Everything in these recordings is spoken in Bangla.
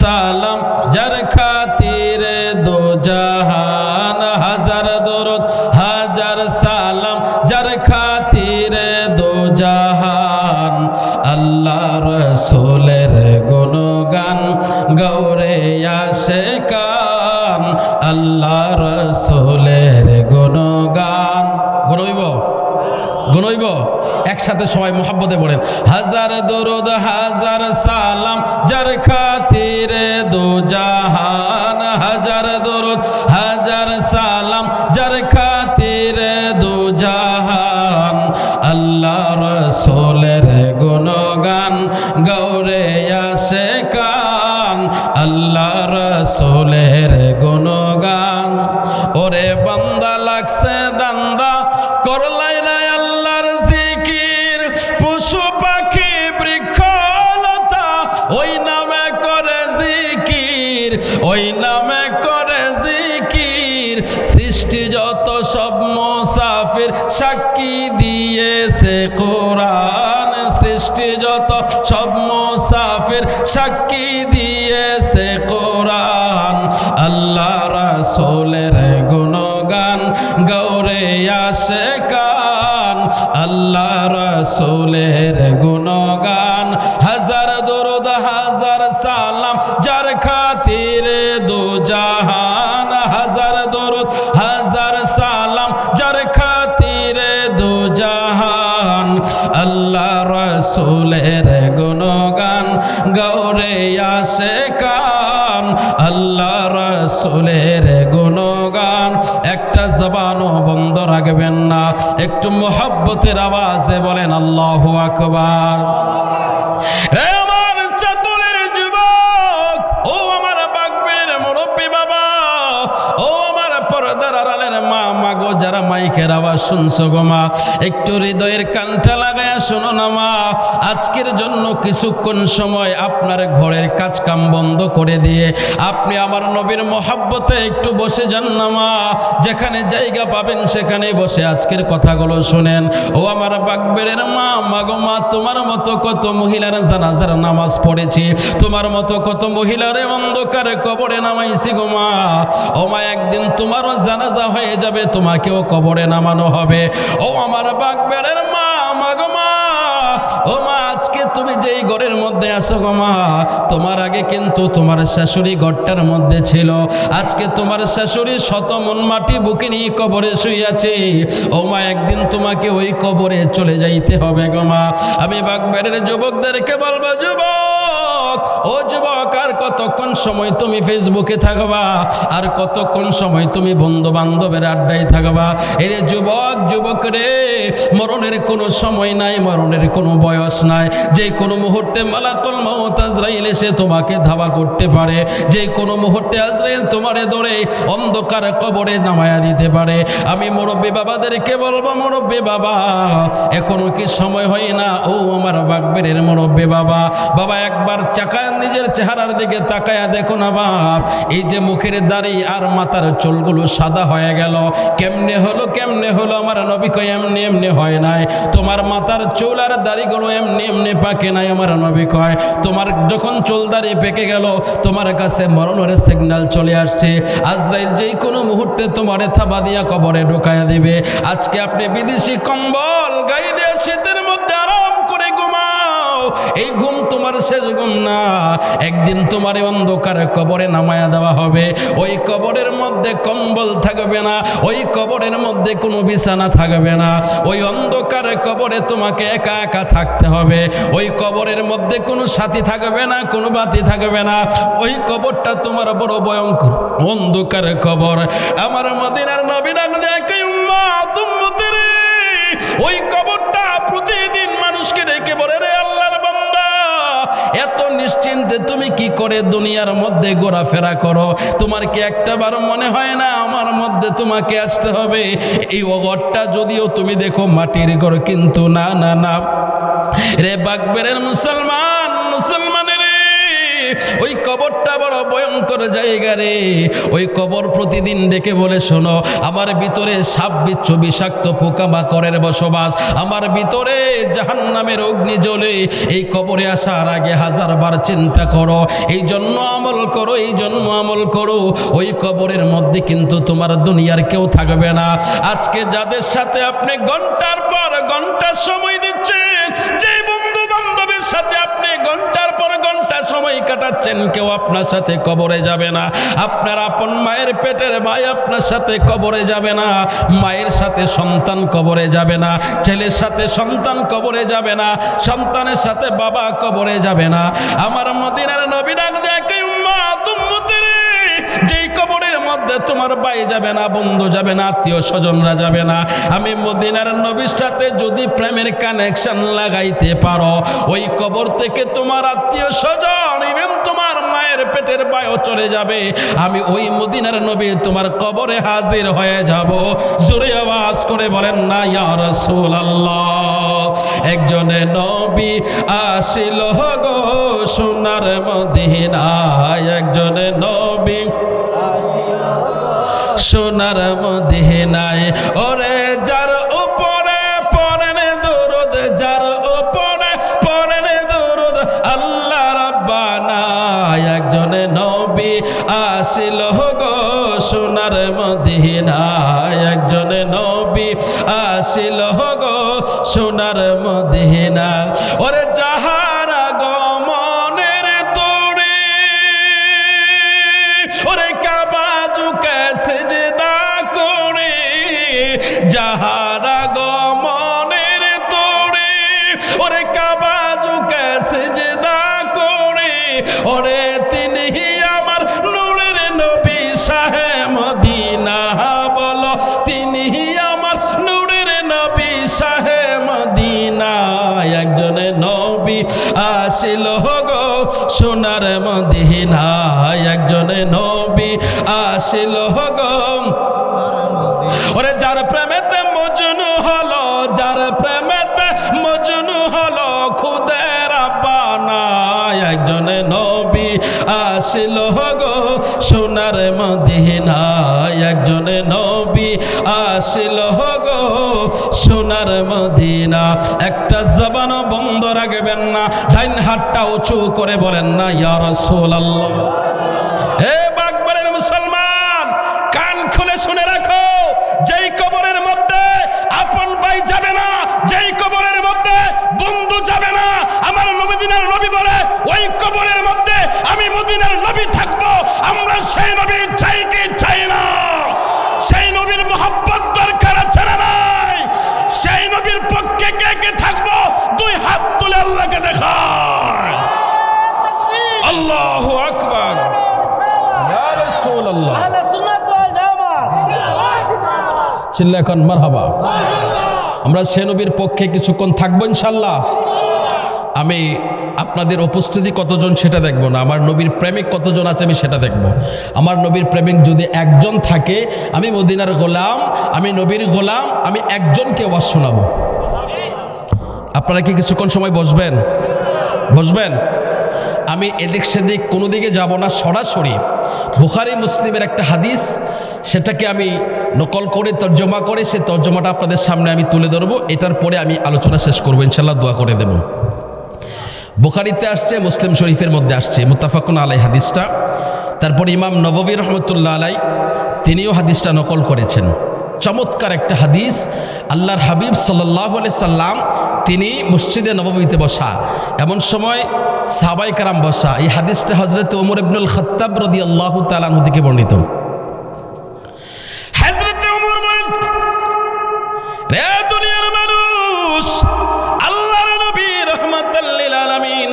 সালাম যার খাতিরে দো জাহান, হাজার দরুদ হাজার সালাম যার খাতিরে দো জাহান। আল্লাহ রাসূলের গুণগান গৌরে আশিকান, আল্লাহ রাসূলের গুণগান। গুনইব একসাথে সবাই মোহাব্বতে পড়েন। হাজার দরুদ হাজার সালাম যার খাতিরে দো জাহান, হাজার দরুদ হাজার সালাম যার খাতিরে দো জাহান। আল্লাহ রাসূলের গুণগান গৌরে আশিকান, আল্লাহ রাসূলের গুণগান। ওরে বান্দা লাগছে দান্দা করলাই না আল্লাহর জিকির, পশু পাখি বৃক্ষলতা ওই নামে করে জিকির, ওই নামে করে জিকির। সৃষ্টি যত সব মুসাফির সাক্ষী দিয়েছে কোরআন, সৃষ্টি যত সব মুসাফির সাক্ষী দিয়েছে কোরআন। আল্লাহ রাসূলের গুণগান গৌরে আশিকান, আল্লাহ রাসূলের গুণগান। হাজার দরুদ হাজার সালাম যার খাতিরে দো জাহান, হাজার দরুদ হাজার সালাম যার খাতিরে দো জাহান। আল্লাহ রাসূলের গুণগান গৌরে আশিকান, আল্লাহ রাসূলের গুণগান। একটা জবানও বন্ধ রাখবেন না, একটু মোহাব্বতের আওয়াজে বলেন আল্লাহু আকবার। হে আমার চাতুলের যুবক, ও আমার বাগবের মুরব্বী বাবা, ও আমার পর্দার আড়ালের মা, মাগো যারা মাইকের আওয়াজ শুনছো গো মা, একটু হৃদয়ের কানটা লাগায়া শোনো না মা। আজকের জন্য কিছুক্ষণ সময় আপনার ঘরের কাজ কাম বন্ধ করে দিয়ে আপনি আমার নবীর মহব্বতে একটু বসে যান না মা। যেখানে জায়গা পাবেন সেখানে বসে আজকের কথাগুলো শুনেন। ও আমার বাগবেরের মা, মাগো মা, তোমার মতো কত মহিলার জানাজার নামাজ পড়েছি, তোমার মতো কত মহিলারে অন্ধকারে কবরে নামাইছি গো মা। ও মা, একদিন তোমারও জানাজা হয়ে যাবে, তোমাকেও কবরে নামানো হবে। ও আমার বাগবেরের মা, মাগো মা, ও মা, আজকে তুমি যেই ঘরের মধ্যে আছো গো মা, তোমার আগে কিন্তু তোমার শাশুড়ি ঘরটার মধ্যে ছিল। আজকে তোমার শাশুড়ি শত মন মাটি বুকে নিয়ে কবরে শুইয়াছে। ও মা, একদিন তোমাকে ওই কবরে চলে যাইতে হবে গো মা। আমি বাগবাড়ির যুবকদেরকে বলবো, যুবক, ও যুবক, আর কতক্ষণ সময় তুমি ফেসবুকে থাকবা, আর কতক্ষণ সময় তুমি বন্ধু বান্ধবের আড্ডায় থাকবা? এরে যুবক, যুবক রে, মরণের কোনো সময় নাই, মরণের কোনো বয়স নাই। যে কোনো মুহূর্তে মালাকুল মউত আজরাইল এসে তোমাকে ধাওয়া করতে পারে, যে কোনো মুহূর্তে আজরাইল তোমারে ধরে অন্ধকার কবরে নামায়া দিতে পারে। আমি মুরব্বী বাবাদেরকে বলবো, মুরব্বী বাবা, এখনো কি সময় হয় না? ও আমার বাগবেরের মুরব্বী বাবা, বাবা একবার চাকায় নিজের চেহারার দিকে তাকায়া দেখো না বাপ, এই যে মুখের দাড়ি আর মাথার চুলগুলো সাদা হয়ে গেল, কেমনে হলো, কেমনে হলো? আমার নবী কয় এমনি এমনি হয় নাই। তোমার মাথার চুল আর দাড়িগুলো এমনি এমনি পাকে নাই। আমার নবী কয় তোমার যখন চুল দাড়ি পেকে গেল, তোমার কাছে মরণের সিগন্যাল চলে আসছে। আজরাইল যেই কোনো মুহূর্তে তোমারে থাবা দিয়া কবরে ঢুকায়া দিবে। আজকে আপনি বিদেশি কম্বল গায়ে দিয়ে শীতের মধ্যে আরাম করে ঘুমাও, এই ঘুম তোমার শেষ ঘুম না। একদিন তোমার অন্ধকার কবরে নামায়া দেওয়া হবে। ওই কবরের মধ্যে কম্বল থাকবে না, ওই কবরের মধ্যে কোনো বিছানা থাকবে না। ওই অন্ধকার কবরে তোমাকে একা একা থাকতে হবে। ওই কবরের মধ্যে কোনো সাথী থাকবে না, কোনো বাতি থাকবে না। ওই কবরটা তোমার বড় ভয়ঙ্কর অন্ধকার কবর। আমার মদিনার নবী ডাক দেয়, উম্মত উম্মতি রে, ওই কবরটা প্রতিদিন মানুষকে ডেকে বলে, রে আল্লাহর বান্দা, এত নিশ্চিন্তে তুমি কি করে দুনিয়ার মধ্যে ঘোরাফেরা করো? তোমার কি একটাবার মনে হয় না আমার মধ্যে তোমাকে আসতে হবে? এই ঘরটা যদিও তুমি দেখো মাটির ঘর, কিন্তু না না না রে বাগবেরের মুসলমান, মুসলমানের ওই কবরটা বড় ভয়ঙ্কর জায়গা রে। ওই কবর প্রতিদিন ডেকে বলে, শোনো, আমার ভিতরে সাপ বিচ্ছু বিষাক্ত পোকামাকড়ের বসবাস, আমার ভিতরে জাহান্নামের অগ্নি জ্বলে। এই কবরে আসার আগে 1000 বার চিন্তা করো, এই জন্য আমল করো, এই জন্য আমল করো। ওই কবরের মধ্যে কিন্তু তোমার দুনিয়ার কেউ থাকবে না। আজকে যাদের সাথে আপনি ঘন্টার পর ঘন্টা সময় দিচ্ছেন, যে বন্ধু বান্ধবের সাথে আপনি ঘন্টার পর ঘন্টা সময় কাটাচ্ছেন, কেউ আপনার সাথে কবরে যাবে না। আপনার আপন মায়ের পেটের ভাই আপনার সাথে কবরে যাবে না, মায়ের সাথে সন্তান কবরে যাবে না, ছেলের সাথে সন্তান কবরে যাবে না, সন্তানের সাথে বাবা কবরে যাবে না। আমার মদিনার নবী ডাক দেয়, কে উম্মত উম্মতি রে, যেই কবরের মধ্যে তোমার ভাই যাবে না, বন্ধু যাবে না, আত্মীয় স্বজনরা যাবে না, আমি মদিনার নবীর সাথে যদি প্রেমের কানেকশন লাগাইতে পারো, ওই কবর থেকে তোমার আত্মীয় স্বজন, ইভেন তোমার মায়ের পেটের ভাইও চলে যাবে। আমি ওই মদিনার নবী তোমার কবরে হাজির হয়ে যাব। জোরে আওয়াজ করে বলেন না ইয়া রাসূলুল্লাহ। একজনে নবী আসিল গো সোনার মদিনায়, একজনে নবী সোনার মদিনায়, ওরে যার উপরে পড়েন দরুদ, যার উপরে পড়েন দরুদ আল্লাহ রাব্বানা। একজনে নবী আসিল গো সোনার মদিনায়, একজনে নবী আসিল গো সোনার মদিনা। ওরে যাহারা গমনের তোরে, ওরে কাবা ঝুঁকে সিজদা করে, যাহারা গমনের তোরে, ওরে কাবা ঝুঁকে সিজদা করে, ওরে তিনি আমার নূরের নবী শাহে মদিনা। বলো, তিনি আমার নূরের নবী শাহে মদিনা। একজনে নবী আসিল গো সোনার মদিনা, একজনে নবী আসিল গো। ওরে যার প্রেমেতে মজনু হলো, যার প্রেমেতে মজনু হলো খুদে রাব্বানা। একজনে নবী আসিল গো সোনার মদিনা, একজনে নবী আসিল গো সোনার মদিনা। একটা জবান বন্ধ রাখবেন না, ডাইন হাতটা উঁচু করে বলেন না ইয়া রাসূলুল্লাহ। হে বাগবাড়ির মুসলমান, কান খুলে শুনে রাখো, যেই কবরের মধ্যে আপন ভাই যাবে না, যেই কবরের মধ্যে বন্ধু যাবে না, আমার মদিনার নবী বলে ওই কবরের মধ্যে আমি মদিনার নবী থাকবো। আমরা সেই নবী চাই কি চাই না? সেই নবীর মহব্বত দরকার আছে না নাই? সেই নবীর পক্ষে কে কে থাকবো? দুই হাত তুলে আল্লাহকে দেখায়। আল্লাহু আকবার, ইয়া রাসূলুল্লাহ। চিল্লা এখন মারহাবা। আমরা সে নবীর পক্ষে কিছুক্ষণ থাকবো ইনশাআল্লাহ। আমি আপনাদের উপস্থিতি কতজন সেটা দেখব না, আমার নবীর প্রেমিক কতজন আছে আমি সেটা দেখব। আমার নবীর প্রেমিক যদি একজন থাকে, আমি মদিনার গোলাম, আমি নবীর গোলাম, আমি একজনকে ওয়াজ শোনাবো। আপনারা কি কিছুক্ষণ সময় বসবেন? বসবেন? আমি এদিক সেদিক কোনো দিকে যাব না, সরাসরি বুখারী মুসলিমের একটা হাদিস, সেটাকে আমি নকল করে তর্জমা করে সে তর্জমাটা আপনাদের সামনে আমি তুলে ধরবো। এটার পরে আমি আলোচনা শেষ করবো ইনশাল্লাহ, দোয়া করে দেব। বুখারীতে আসছে, মুসলিম শরীফের মধ্যে আসছে, মুত্তাফাকুন আলাইহি হাদিসটা। তারপর ইমাম নববী রহমতুল্লাহ আলাই তিনিও হাদিসটা নকল করেছেন। চমৎকার একটা হাদিস। আল্লাহর হাবিব সাল্লাল্লাহু আলাইহি সাল্লাম তিনি মসজিদে নববীতে বসা, এমন সময় সাহাবায়ে কেরাম বসা। এই হাদিসটা হযরত ওমর ইবনুল খাত্তাব রাদিয়াল্লাহু তাআলা আনহু থেকে বর্ণিত। হযরত ওমর বলেন, রে দুনিয়ার মানুষ, আল্লাহর নবী রাহমাতাল লিল আলামিন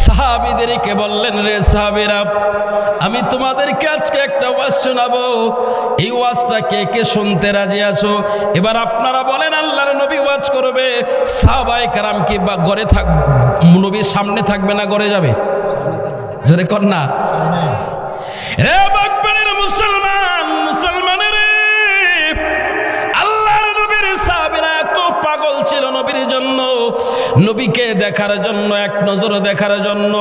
সাহাবীদেরকে বললেন, রে সাহাবীরা, আমি তোমাদেরকে আজকে একটা ওয়াজ শোনাবো। এই ওয়াজটা কে কে শুনতে রাজি আছো? এবার আপনারা বলেন, আল্লাহর নবী ওয়াজ করবে, সাহাবায়ে কেরাম কি বা ঘরে থাক, নবীর সামনে থাকবে না ঘরে যাবে? জোরে কর না। রে বাগবাড়ির মুসলমান, মুসলমানের আল্লাহর নবীর সাহাবীরা এত পাগল ছিল নবীর জন্য, নবীকে দেখার জন্য, এক নজর দেখার জন্য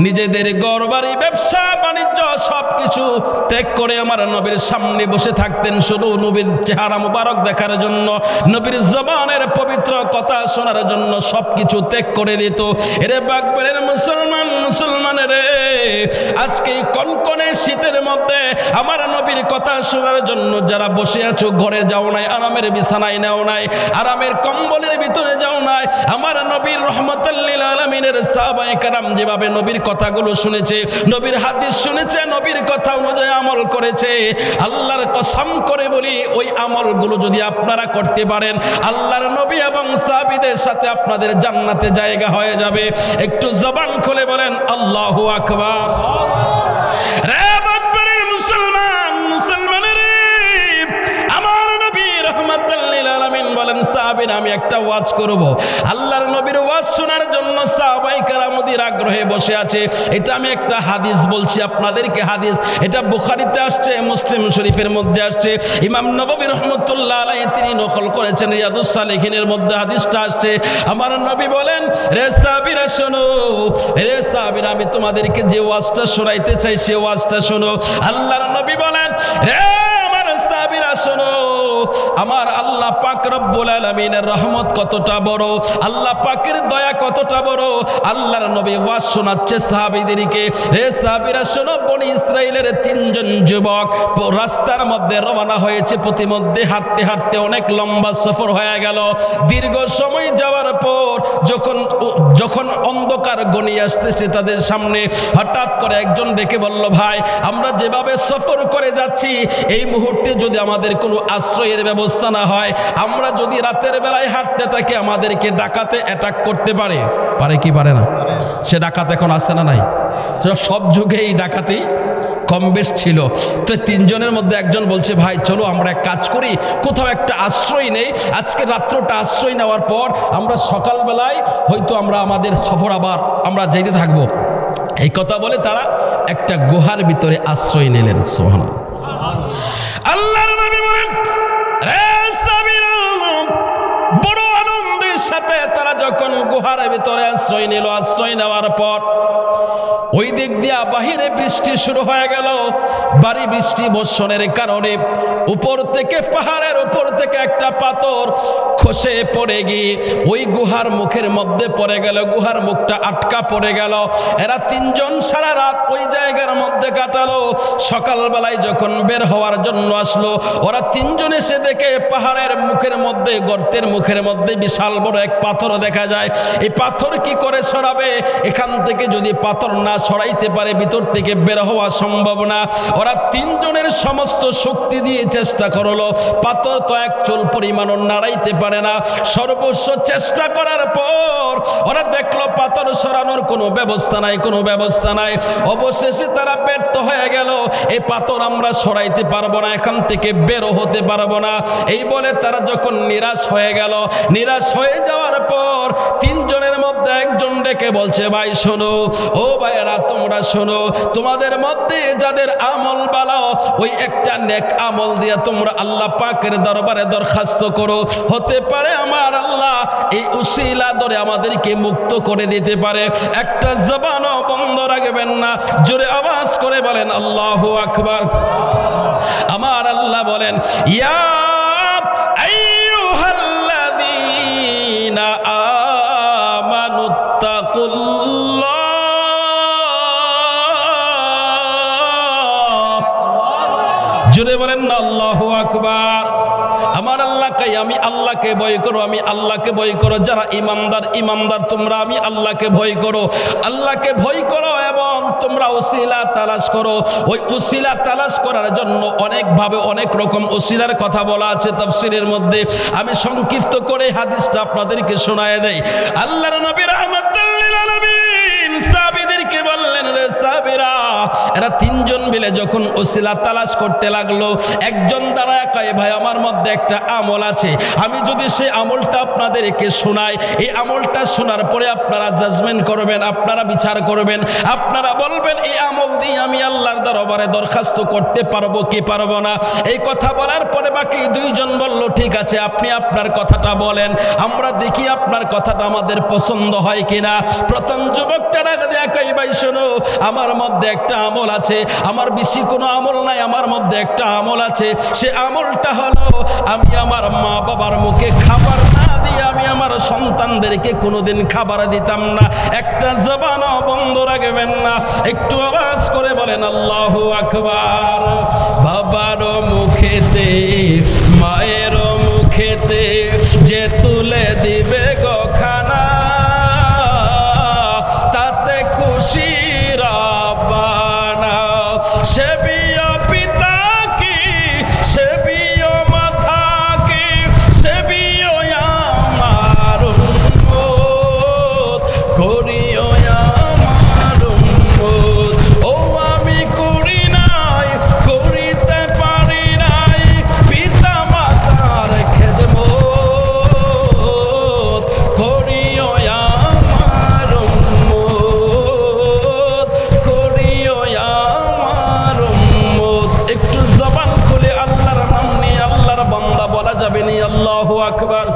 নিজেদের ঘরবাড়ি, ব্যবসা বাণিজ্য সবকিছু ত্যাগ করে আমার নবীর সামনে বসে থাকতেন শুধু নবীর চেহারা মুবারক দেখার জন্য, নবীর জবানের পবিত্র কথা শোনার জন্য সবকিছু ত্যাগ করে দিত। এরে বাগবাড়ির মুসলমান, মুসলমানের আজকে কনকনে শীতের মধ্যে আমার নবীর কথা শোনার জন্য যারা বসে আছো, ঘরে যাও নাই, আরামের বিছানায় নেও নাই, আরামের কম্বলের ভিতরে যাও নাই, আমার নবীর রহমাতুল লিল আলামিনের সাহাবায়ে কেরাম যেভাবে নবীর কথাগুলো শুনেছে, নবীর হাদিস শুনেছে, নবীর কথা অনুযায়ী আমল করেছে, আল্লাহর কসম করে বলি ওই আমলগুলো যদি আপনারা করতে পারেন, আল্লাহর নবী এবং সাহাবীদের সাথে আপনাদের জান্নাতে জায়গা হয়ে যাবে। একটু জবান খুলে বলেন আল্লাহু আকবার। রে বাগবাড়ির মুসলমান, মুসলমানের আমার নবী রহমাতুল লিল আলামিন বলেন, সাহাবীরা আমি একটা ওয়াজ করব, আল্লাহর নবীর ওয়াজ শোনার জন্য সাহাবায়ে কেরাম অধীর আগ্রহে বসে আছে। এটা আমি একটা হাদিস বলছি আপনাদেরকে, হাদিস এটা বুখারীতে আসছে, মুসলিম শরীফের মধ্যে আসছে, ইমাম নববী রাহমাতুল্লাহ আলাইহি তিনি নকল করেছেন, রিয়াদুস সালিহিনের মধ্যে হাদিসটা আসছে। আমার নবী বলেন, রে সাহাবীরা শোনো, রে সাহাবীরা আমি তোমাদেরকে যে ওয়াজটা শোনাইতে চাই সে ওয়াজটা শোনো। আল্লাহর নবী বলেন, রে আমার সাহাবীরা শোনো, আমার আল্লাহ পাক রব্বুল আলামিনের রহমত কতটা বড়, আল্লাহ পাকের দয়া কতটা বড়। আল্লাহর নবী ওয়াজ শোনাচ্ছে সাহাবীদেরকে, রে সাহাবীরা শোনো, বনি ইসরাইলের 3 জন যুবক রাস্তার মধ্যে রওনা হয়েছে, প্রতিমধ্যে হাঁটতে হাঁটতে অনেক লম্বা সফর হয়ে গেল। দীর্ঘ সময় যাওয়ার পর যখন অন্ধকার ঘনিয়ে আসতেছে তাদের সামনে, হঠাৎ করে একজন ডেকে বলল, ভাই আমরা যেভাবে সফর করে যাচ্ছি এই মুহূর্তে যদি আমাদের কোনো আশ্রয়ের ব্যবস্থা না হয়, আমরা যদি রাতের বেলায় হাঁটতে থাকি আমাদেরকে ডাকাতে অ্যাটাক করতে পারে। পারে কি পারে না? সে ডাকাত এখন আছে না নাই? সব যুগে এই ডাকাতি কম বেশ ছিল। তো 3 জনের মধ্যে একজন বলছে, ভাই চলো আমরা এক কাজ করি, কোথাও একটা আশ্রয় নেই, আজকে রাত্রটা আশ্রয় নেওয়ার পর আমরা সকালবেলায় হয়তো আমরা আমাদের সফর আবার আমরা যেতে থাকবো। এই কথা বলে তারা একটা গুহার ভিতরে আশ্রয় নিলেন। সুবহানাল্লাহ। আল্লাহর নবী বলেন, রে সাহাবীরা, বড় আনন্দের সাথে তারা যখন গুহার ভিতরে আশ্রয় নিল, আশ্রয় নেওয়ার পর ওই দিক দিয়া বাহিরে বৃষ্টি শুরু হয়ে গেল। ভারী বৃষ্টি বর্ষণের কারণে উপর থেকে, পাহাড়ের উপর থেকে একটা পাথর খসে পড়ে গিয়ে ওই গুহার মুখের মধ্যে পড়ে গেল, গুহার মুখটা আটকা পড়ে গেল। এরা 3 জন সারা রাত ওই জায়গার মধ্যে কাটালো। সকালবেলায় যখন বের হওয়ার জন্য আসলো, ওরা 3 জন এসে দেখে পাহাড়ের মুখের মধ্যে, গর্তের মুখের মধ্যে বিশাল বড় এক পাথর দেখা যায়। এই পাথর কি করে সরাবে? এখান থেকে যদি পাথর না সরাইতে পারে ভিতর থেকে বের হওয়া সম্ভব না। ওরা 3 জনের সমস্ত শক্তি দিয়ে চেষ্টা করলো, পাথর তো এক চুল পরিমাণও নাড়াইতে পারে না। সর্বস্ব চেষ্টা করার পর ওরা দেখলো পাথর সরানোর কোনো ব্যবস্থা নাই, কোনো ব্যবস্থা নাই। অবশেষে তারা ব্যর্থ হয়ে গেল, এই পাথর আমরা সরাইতে পারবো না, এখান থেকে বেরো হতে পারবো না। এই বলে তারা যখন নিরাশ হয়ে গেল, নিরাশ হয়ে যাওয়ার পর 3 জনের মধ্যে একজন ডেকে বলছে, ভাই শোনো, ও ভাইয়েরা তোমরা শোনো, তোমাদের মধ্যে যাদের আমল ভালো ওই একটা নেক আমল দিয়ে তোমরা আল্লাহ পাকের দরবারে দরখাস্ত করো, হতে পারে আমার আল্লাহ এই উসিলা ধরে আমাদেরকে মুক্ত করে দিতে পারে। একটা জবানও বন্ধ রাখবেন না, জোরে আওয়াজ করে বলেন আল্লাহু আকবার। আমার আল্লাহ বলেন, ইয়া আইয়ুহাল্লাযীনা আমানুত্তাকুল্লাহ, জোরে বলেন না আল্লাহু আকবার। আমার আল্লাহকে, আমি আল্লাহকে ভয় করো, আমি আল্লাহকে ভয় করো। যারা ইমানদার, ইমানদার তোমরা আমি আল্লাহকে ভয় করো, আল্লাহকে ভয় করো এবং তোমরা উসিলা তালাশ করো। ওই উসিলা তালাশ করার জন্য অনেকভাবে অনেক রকম উসিলার কথা বলা আছে তাফসীরের মধ্যে। আমি সংক্ষিপ্ত করে হাদিসটা আপনাদেরকে শোনায় দেই। আল্লাহর নবী রাহমাতুল লিল আলামিন সাহাবীদেরকে বললেন, রে সাহাবীরা, এরা 3 জন মিলে যখন উসিলা তালাশ করতে লাগলো, একজন দাঁড়ায় কয়, ভাই আমার মধ্যে একটা আমল আছে, আমি যদি সেই আমলটা আপনাদেরকে শোনাই, এই আমলটা শোনার পরে আপনারা জাজমেন্ট করবেন, আপনারা বিচার করবেন, আপনারা বলবেন এই আমল দিয়ে আমি আল্লাহর দরবারে দরখাস্ত করতে পারবো কি পারবো না? এই কথা বলার পরে বাকি দুইজন বলল, ঠিক আছে, আপনি আপনার কথাটা বলেন, আমরা দেখি আপনার কথাটা আমাদের পছন্দ হয় কিনা। প্রথম যুবকটা ডাক দিয়া কই, ভাই শোনো, আমার মধ্যে একটা আমল আছে, আমার বেশি কোনো আমল নাই, আমার মধ্যে একটা আমল আছে। সে আমলটা হলো, আমি আমার মা বাবার মুখে খাবার না দিয়ে আমি আমার সন্তানদেরকে কোনোদিন খাবার দিতাম না। একটা জবানও বন্ধ রাখবেন না। একটু আওয়াজ করে বলেন আল্লাহু আকবার। বাবার মুখেতে মায়ের মুখেতে যে তুলে দিবে গো খানা, তাতে খুশি রাব্বানা। সে বিয় পিতা কি, সে বিয় মাথা কি, সে বিয় আমার উম্মত, করিও আমার উম্মত। ও আমি করি নাই, করিতে পারি নাই পিতা মাতার খেদমত, করিও আমার উম্মত, করিও আমার উম্মত। একটু জবান খুলে আল্লাহর নাম নিয়ে আল্লাহর বান্দা বলা যাবে নি আল্লাহু আকবার।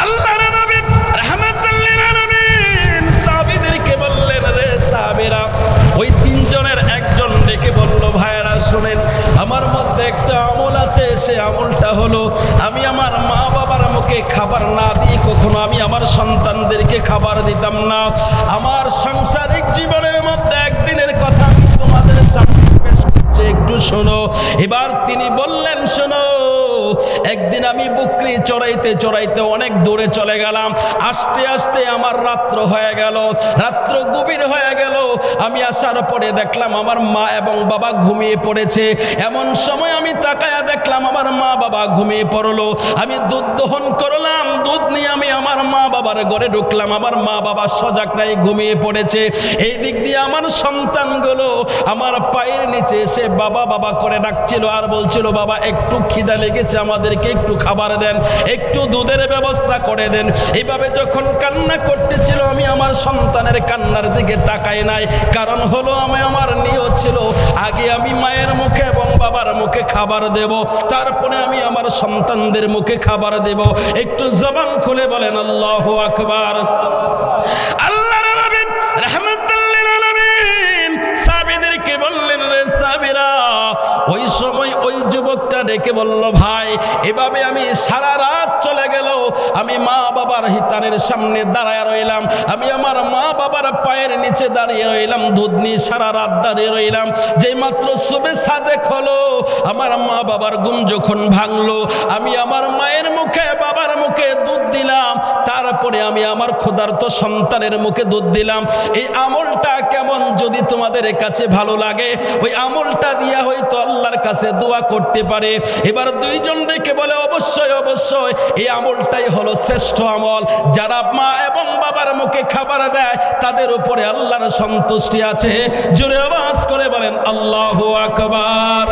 আল্লাহর নবী রাহমাতুল লিল আলামিন সাহাবীদেরকে বললেন, রে সাহাবীরা, ওই তিনজনের একজন ডেকে বলল, ভাইরা শুনেন, আমার মধ্যে একটা আমল আছে। সে আমলটা হলো, আমি আমার মা বাবার মুখে খাবার না দিয়ে কখনো আমি আমার সন্তানদেরকে খাবার দিতাম না। আমার সাংসারিক জীবনের মধ্যে একদিনের কথা আমি তোমাদের সামনে পেশ করছি, একটু শোনো। এবার তিনি বললেন, শোনো, একদিন আমি বকরি চড়াইতে চড়াইতে অনেক দূরে চলে গেলাম। আস্তে আস্তে আমার রাত্র হয়ে গেল, রাত্র গভীর হয়ে গেল। আমি আসার পরে দেখলাম আমার মা এবং বাবা ঘুমিয়ে পড়েছে। এমন সময় আমি তাকায়া দেখলাম আমার মা বাবা ঘুমিয়ে পড়লো। আমি দুধ দহন করলাম, দুধ নিয়ে আমি আমার মা বাবার ঘরে ঢুকলাম। আমার মা বাবা সজাগ নাই, ঘুমিয়ে পড়েছে। এই দিক দিয়ে আমার সন্তানগুলো আমার পায়ের নিচে এসে বাবা বাবা করে ডাকছিল আর বলছিল, বাবা একটু খিদা লেগেছে, আমাদেরকে একটু খাবার দেন, একটু দুধের ব্যবস্থা করে দেন। এইভাবে যখন কান্না করতেছিল, আমি আমার সন্তানের কান্নার দিকে তাকাই নাই। কারণ হলো, আমার নিয়ত ছিল আগে আমি মায়ের মুখে এবং বাবার মুখে খাবার দেব, তারপরে আমি আমার সন্তানদের মুখে খাবার দেব। একটু জবান খুলে বলেন আল্লাহু আকবার। আল্লাহর নবী রাহমাতুল লিল আলামিন সাহাবীদেরকে বললেন, রে সাহাবীরা, ওই সময় ওই যুবকটা ডেকে বলল, ভাই, এভাবে আমি সারা রাত চলে গেল, আমি মা বাবার হিতানের সামনে দাঁড়ায় রইলাম, আমি আমার মা বাবার পায়ের নিচে দাঁড়িয়ে রইলাম, দুধ নিয়ে সারা রাত দাঁড়িয়ে রইলাম। যেই মাত্র সুবে সাদেক হলো, আমার মা বাবার ঘুম যখন ভাঙলো, আমি আমার মায়ের মুখে বাবার মুখে দুধ দিলাম, তারপরে আমি আমার ক্ষুধার্ত সন্তানের মুখে দুধ দিলাম। এই আমলটা কেমন যদি তোমাদের কাছে ভালো লাগে, ওই আমলটা দিয়া হয়তো আল্লাহর কাছে দোয়া করতে পারে। এবার দুইজন ডেকে বলে, অবশ্যই অবশ্যই, এই আমলটাই হলো শ্রেষ্ঠ আমল। যারা মা এবং বাবার মুখে খাবার দেয়, তাদের উপরে আল্লাহর সন্তুষ্টি আছে। জোরে আওয়াজ করে বলেন আল্লাহু আকবার।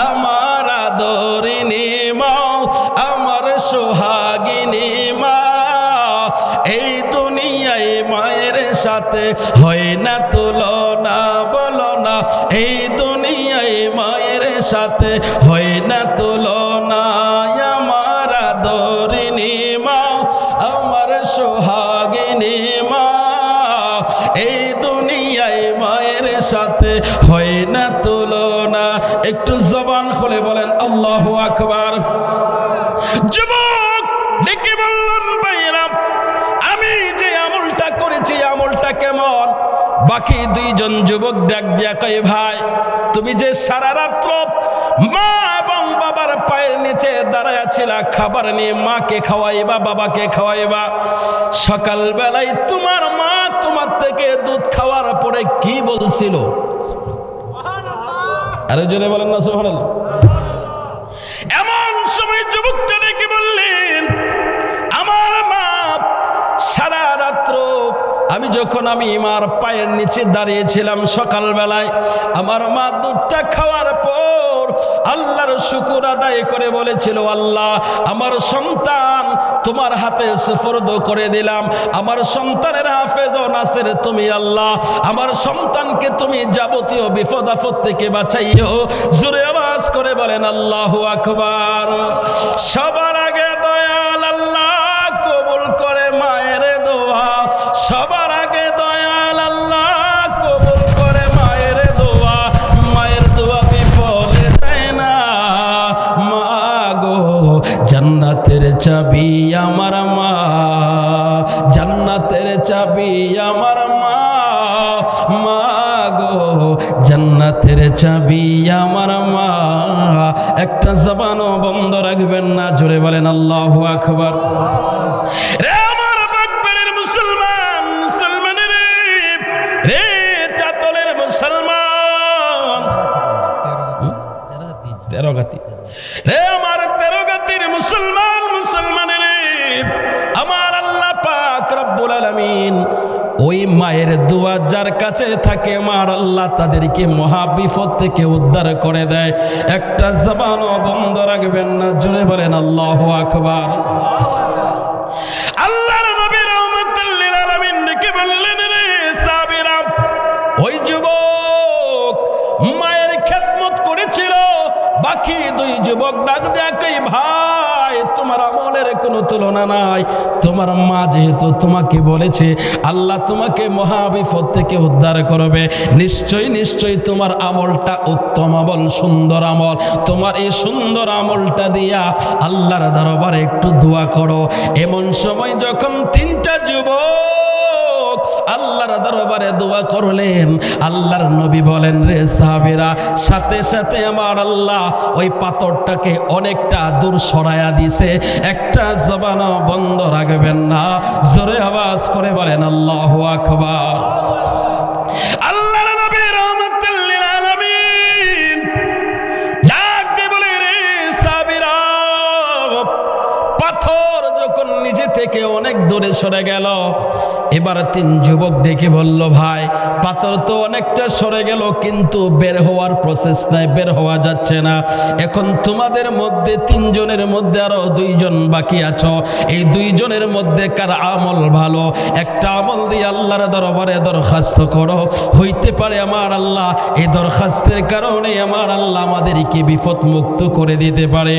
আমার আদরিনী মা, আমার সোহাগিনী মা, এই দুনিয়ায় মায়ের সাথে হয় না তুলনা, বলো না, এই দুনিয়ায় মায়ের সাথে হয় না তুলনা। আমার আদরিনী মা, আমার সোহাগিনী মা, এই দুনিয়ায় মায়ের সাথে হয় না তুলনা। একটু জবান খুলে বলেন আল্লাহু আকবার। যুবক ডেকে বললেন, ভাইরা, আমি যে আমলটা করেছি, আমলটা কেমন? বাকি দুইজন যুবক ডাক দিয়া কয়, ভাই, তুমি যে সারা রাত্র মা এবং বাবার পায়ের নিচে দাঁড়ায় ছিলা, খাবার নিয়ে মাকে খাওয়াইবা, বাবাকে খাওয়াইবা, সকাল বেলায় তোমার মা তোমার থেকে দুধ খাওয়ার পরে কি বলছিল? আরে জোরে বলেন না সুবহানাল্লাহ। এমন সময় যুবকটা ডেকে বললেন, আমার মা সারা রাত্র আমি যখন মার পায়ের নিচে দাঁড়িয়েছিলাম সকালবেলায়, আমার মা দুধটা খাওয়ার পর আল্লাহর শুকর আদায় করে বলেছিল, আল্লাহ, আমার সন্তান তোমার হাতে সুপর্দ করে দিলাম। আমার সন্তানের হাফেজ ও নাসির তুমি আল্লাহ, আমার সন্তানকে তুমি যাবতীয় বিপদ আপদ থেকে বাঁচাইও। জোরে আওয়াজ করে বলেন আল্লাহু আকবার। সবার আগে দয়াল আল্লাহ কবুল করে মায়ের দোয়া, সবার আগে দয়াল আল্লাহ কবুল করে মায়ের দোয়া। মায়ের দোয়া বিফলে যায় না। মা গো জান্নাতের চাবি আমার মা, জান্নাতের চাবি আমার মা। মা গো জান্নাতের চাবি আমার মা। একটা জবানও বন্ধ রাখবেন না। জোরে বলেন আল্লাহু আকবার। রে আমার বাগবাড়ির মুসলমান, মুসলমানের রে চাতলের মুসলমান, 13 গাতি রে আমার 13 গাতির মুসলমান, মুসলমানের আমার আল্লাহ পাক রব্বুল আলামিন ওই মায়ের দোয়া যার কাছে থাকে মার আল্লাহ তাদেরকে মহা বিপদ থেকে উদ্ধার করে দেয়। একটা জবানও বন্ধ রাখবেন না। জোরে বলেন আল্লাহু আকবার। আল্লাহর নবী রাহমাতুল লিল আলামিন ডেকে বললেন, রে সাহাবীরা, ওই যুবক মায়ের খেদমত করেছিল, বাকি 2 যুবক ডাক দেয়া কই, ভাই তোমার আমলের কোনো তুলনা নাই। তোমার মা যেহেতু তোমাকে বলেছে আল্লাহ তোমাকে মহা বিপদ থেকে উদ্ধার করবে, নিশ্চয়ই নিশ্চয়ই তোমার আমলটা উত্তম আমল, সুন্দর আমল। তোমার এই সুন্দর আমলটা দিয়া আল্লাহর দরবারে একটু দোয়া করো। এমন সময় যখন 3টা যুবক আল্লাহর দরবারে দোয়া করলেন, আল্লাহর নবী বলেন, রে সাহাবীরা, সাথে সাথে আমার আল্লাহ ওই পাথরটাকে অনেকটা দূর সরায়া দিছে। একটা জবানও বন্ধ রাখবেন না। জোরে আওয়াজ করে বলেন আল্লাহু আকবার। আল্লাহর নবী রাহমাতুল লিল আলামিন ডাক দিয়ে বলে, রে সাহাবীরা, পাথর যখন নিজে থেকে অনেক দূরে সরে গেল, এবার 3 যুবক ডেকে বলল, ভাই পাথর তো অনেকটা সরে গেল, কিন্তু বের হওয়ার প্রসেস নাই, বের হওয়া যাচ্ছে না। এখন তোমাদের মধ্যে 3 জনের মধ্যে আরো 2 জন বাকি আছো। এই 2 জনের মধ্যে কার আমল ভালো, একটা আমল দিয়ে আল্লাহর দরবারে দরখাস্ত করো। হইতে পারে আমার আল্লাহ এই দরখাস্তের কারণে আমার আল্লাহ আমাদেরকে বিপদ মুক্ত করে দিতে পারে।